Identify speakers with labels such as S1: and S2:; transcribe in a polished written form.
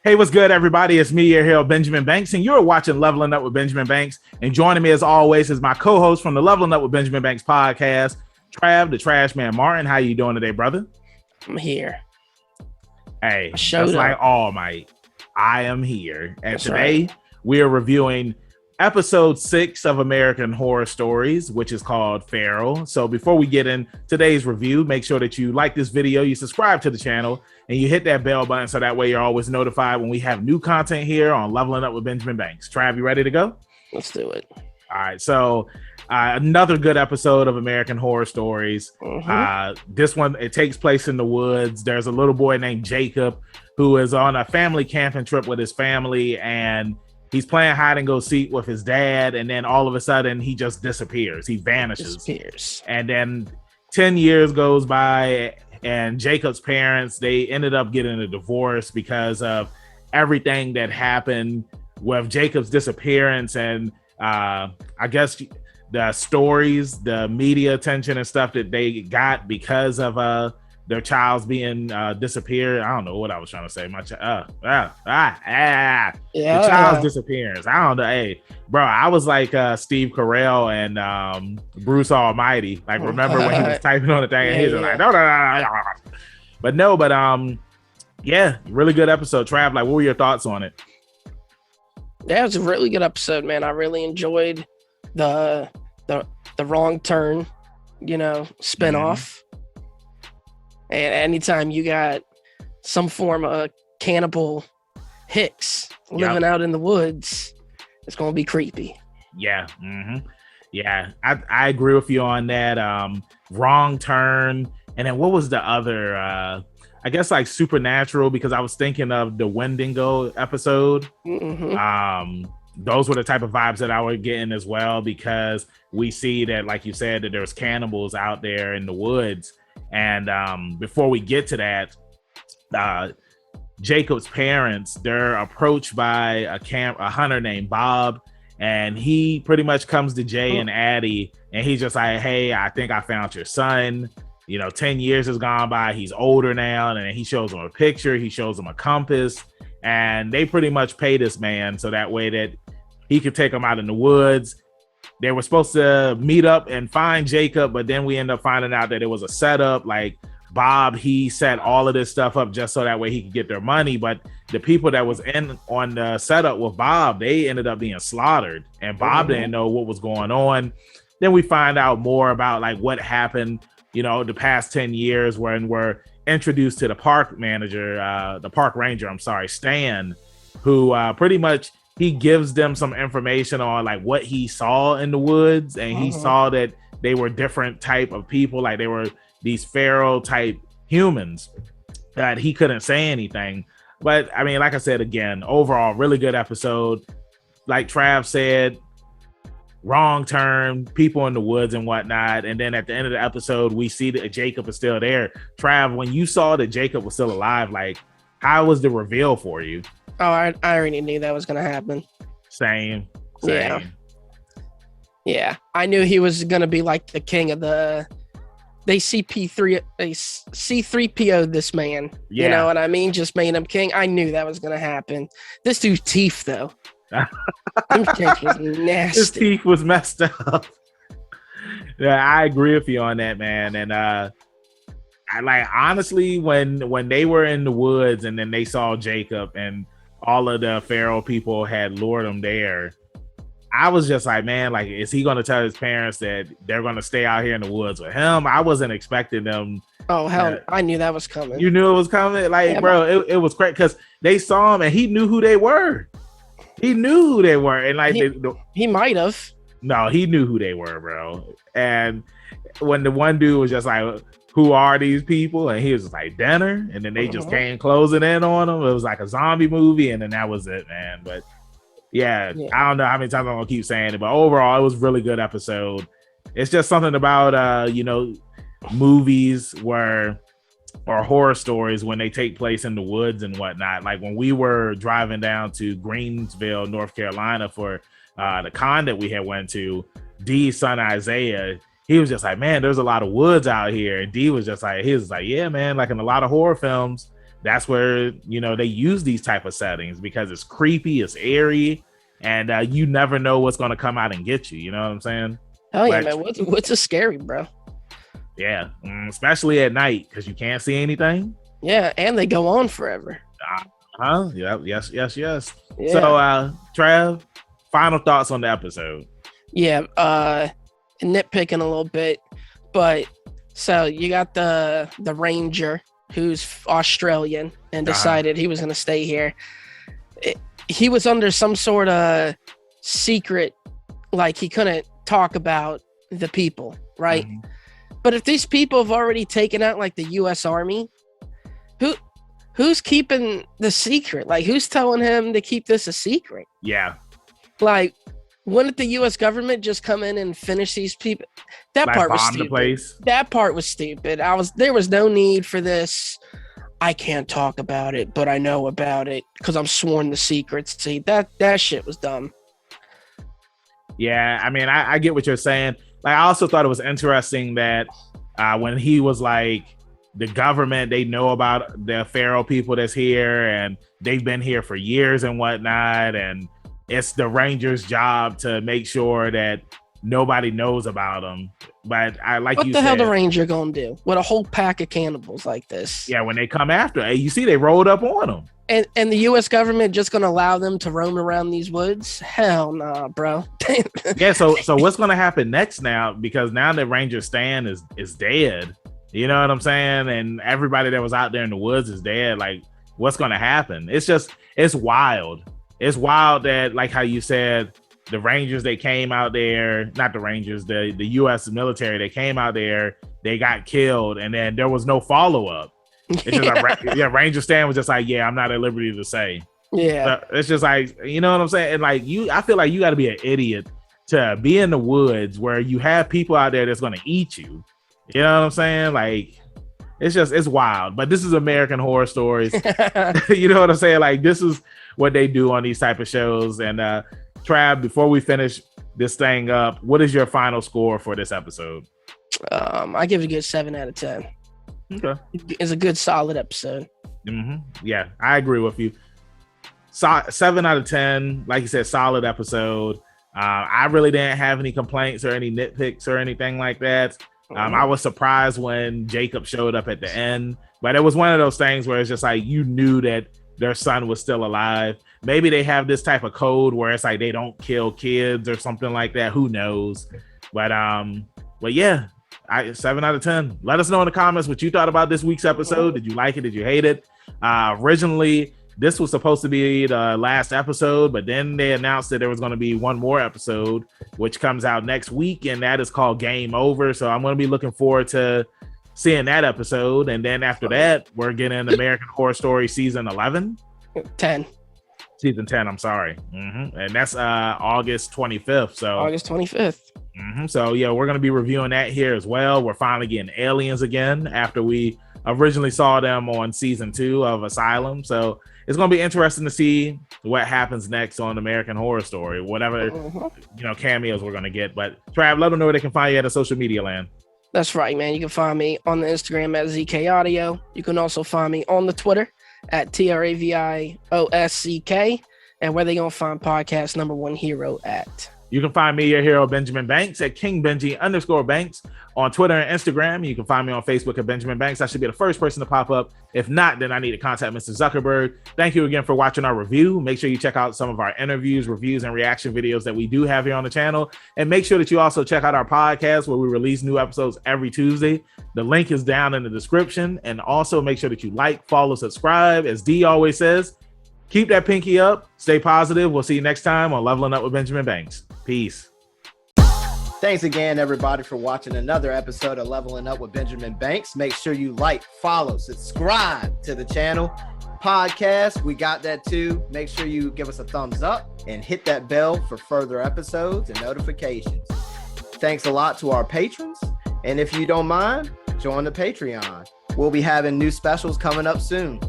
S1: Hey, what's good, everybody? It's me, your hero, Benjamin Banks, and you're watching Leveling Up with Benjamin Banks. And joining me, as always, is my co-host from the Leveling Up with Benjamin Banks podcast, Trav, the Trash Man Martin. How you doing today, brother?
S2: I'm here.
S1: Hey, just like All Might, I am here. And
S2: That's
S1: today, we are reviewing episode 6 of American Horror Stories, which is called Feral. So before we get in today's review, make sure that you like this video, you subscribe to the channel, and you hit that bell button so that way you're always notified when we have new content here on Leveling Up with Benjamin Banks. Trav, you ready to go?
S2: Let's do it.
S1: All right, so another good episode of American Horror Stories. This one, it takes place in the woods. There's a little boy named Jacob who is on a family camping trip with his family, and he's playing hide and go seek with his dad, and then all of a sudden he just disappears. He vanishes. And then 10 years goes by, and Jacob's parents, they ended up getting a divorce because of everything that happened with Jacob's disappearance. And I guess the stories, the media attention and stuff that they got because of their child's being disappeared. I don't know what I was trying to say. The child's disappearance. I don't know. Hey, bro, I was like Steve Carell and Bruce Almighty. Like, remember when he was typing on the thing and he was like, no. But yeah, really good episode. Trav, like, what were your thoughts on it?
S2: Yeah, it was a really good episode, man. I really enjoyed the wrong turn, spinoff. And anytime you got some form of cannibal Hicks living out in the woods, it's going to be creepy.
S1: Yeah. Yeah, I agree with you on that. Wrong turn. And then what was the other? I guess like Supernatural, because I was thinking of the Wendigo episode. Those were the type of vibes that I was getting as well, because we see that, like you said, that there's cannibals out there in the woods. And before we get to that, Jacob's parents, they're approached by a hunter named Bob, and he pretty much comes to Jay and Addie, and he's just like, hey, I think I found your son. 10 years has gone by. He's older now. And then he shows them a picture. He shows them a compass, and they pretty much pay this man so that way that he could take them out in the woods. They were supposed to meet up and find Jacob, but then we end up finding out that it was a setup. Like, Bob, he set all of this stuff up just so that way he could get their money. But the people that was in on the setup with Bob, they ended up being slaughtered, and Bob didn't know what was going on. Then we find out more about like what happened, the past 10 years, when we're introduced to the park ranger, Stan, who pretty much, he gives them some information on like what he saw in the woods, and he saw that they were different type of people, like they were these feral type humans, that he couldn't say anything. But I mean, like I said, again, overall, really good episode. Like Trav said, wrong turn, people in the woods and whatnot. And then at the end of the episode, we see that Jacob is still there. Trav, when you saw that Jacob was still alive, like, how was the reveal for you?
S2: Oh, I already knew that was going to happen.
S1: Same.
S2: Yeah. I knew he was going to be like the king of they C3PO'd this man. You know what I mean? Just made him king. I knew that was going to happen. This dude's teeth, though. His teeth was nasty.
S1: His teeth was messed up. Yeah, I agree with you on that, man. And I like, honestly, when they were in the woods and then they saw Jacob and all of the feral people had lured him there, I was just like, man, like, is he going to tell his parents that they're going to stay out here in the woods with him? I wasn't expecting them.
S2: Oh, hell, I knew that was coming.
S1: You knew it was coming? Like, bro, it was crazy because they saw him and he knew who they were. He knew who they were. And like,
S2: he might have.
S1: No, he knew who they were, bro. And when the one dude was just like, who are these people? And he was just like, dinner. And then they just came closing in on him. It was like a zombie movie. And then that was it, man. But yeah, I don't know how many times I'm going to keep saying it. But overall, it was a really good episode. It's just something about, movies or horror stories when they take place in the woods and whatnot. Like when we were driving down to Greensville, North Carolina for the con that we had went to, Dee's son Isaiah, he was just like, man, there's a lot of woods out here. And Dee was just like, he was like, yeah, man, like in a lot of horror films, that's where, you know, they use these type of settings because it's creepy, it's airy, and you never know what's going to come out and get you. You know what I'm saying?
S2: Oh yeah, man. What's a scary, bro?
S1: Yeah, especially at night because you can't see anything.
S2: Yeah, and they go on forever.
S1: Yeah, yes. Yeah. So, Trav, final thoughts on the episode.
S2: Yeah, nitpicking a little bit, but so you got the ranger who's Australian and decided he was going to stay here. He was under some sort of secret, like he couldn't talk about the people, right? Mm-hmm. But if these people have already taken out like the U.S. Army, who's keeping the secret? Like, who's telling him to keep this a secret?
S1: Yeah.
S2: Like, wouldn't the U.S. government just come in and finish these people? That part was stupid. That part was stupid. There was no need for this. I can't talk about it, but I know about it because I'm sworn to secrets. See, that shit was dumb.
S1: Yeah, I mean, I get what you're saying. Like, I also thought it was interesting that when he was like, the government, they know about the Pharaoh people that's here and they've been here for years and whatnot. And it's the Rangers' job to make sure that nobody knows about them. But I like
S2: what you said. What the hell the Ranger gonna do with a whole pack of cannibals like this?
S1: Yeah, when they come after, hey, you see, they rolled up on them.
S2: And the U.S. government just gonna allow them to roam around these woods? Hell nah, bro.
S1: Yeah. So what's gonna happen next now? Because now the Ranger stand is dead. You know what I'm saying? And everybody that was out there in the woods is dead. Like, what's gonna happen? It's wild. It's wild that, like how you said, the Rangers, they came out there, not the Rangers, the U.S. military, they came out there, they got killed, and then there was no follow-up. It's just like, Ranger stand was just like, yeah, I'm not at liberty to say.
S2: Yeah.
S1: So it's just like, you know what I'm saying? And like, I feel like you got to be an idiot to be in the woods where you have people out there that's going to eat you. You know what I'm saying? Like, it's wild. But this is American Horror Stories. You know what I'm saying? Like, this is what they do on these type of shows. And Trav, before we finish this thing up, what is your final score for this episode?
S2: I give it a good 7 out of 10.
S1: Okay.
S2: It's a good, solid episode.
S1: Mm-hmm. Yeah, I agree with you. 7 out of 10. Like you said, solid episode. I really didn't have any complaints or any nitpicks or anything like that. I was surprised when Jacob showed up at the end, but it was one of those things where it's just like, you knew that their son was still alive. Maybe they have this type of code where it's like they don't kill kids or something like that. Who knows? But yeah, 7 out of 10. Let us know in the comments what you thought about this week's episode. Did you like it? Did you hate it? Originally, this was supposed to be the last episode, but then they announced that there was going to be one more episode, which comes out next week, and that is called Game Over. So I'm going to be looking forward to seeing that episode. And then after that, we're getting American Horror Story season 11.
S2: 10.
S1: Season 10, I'm sorry. Mm-hmm. And that's August 25th. So
S2: August 25th.
S1: Mm-hmm. So yeah, we're going to be reviewing that here as well. We're finally getting aliens again after we originally saw them on season 2 of Asylum. So it's going to be interesting to see what happens next on American Horror Story, whatever, cameos we're going to get. But Trav, let them know where they can find you at a social media land.
S2: That's right, man. You can find me on the Instagram at ZK Audio. You can also find me on the Twitter at TRAVIOSCK. And where they going to find podcast number 1 hero at?
S1: You can find me, your hero, Benjamin Banks, at KingBenji_Banks on Twitter and Instagram. You can find me on Facebook at Benjamin Banks. I should be the first person to pop up. If not, then I need to contact Mr. Zuckerberg. Thank you again for watching our review. Make sure you check out some of our interviews, reviews, and reaction videos that we do have here on the channel. And make sure that you also check out our podcast where we release new episodes every Tuesday. The link is down in the description. And also make sure that you like, follow, subscribe. As D always says, keep that pinky up. Stay positive. We'll see you next time on Leveling Up with Benjamin Banks. Peace.
S3: Thanks again, everybody, for watching another episode of Leveling Up with Benjamin Banks. Make sure you like, follow, subscribe to the channel. Podcast, we got that too. Make sure you give us a thumbs up and hit that bell for further episodes and notifications. Thanks a lot to our patrons. And if you don't mind, join the Patreon. We'll be having new specials coming up soon.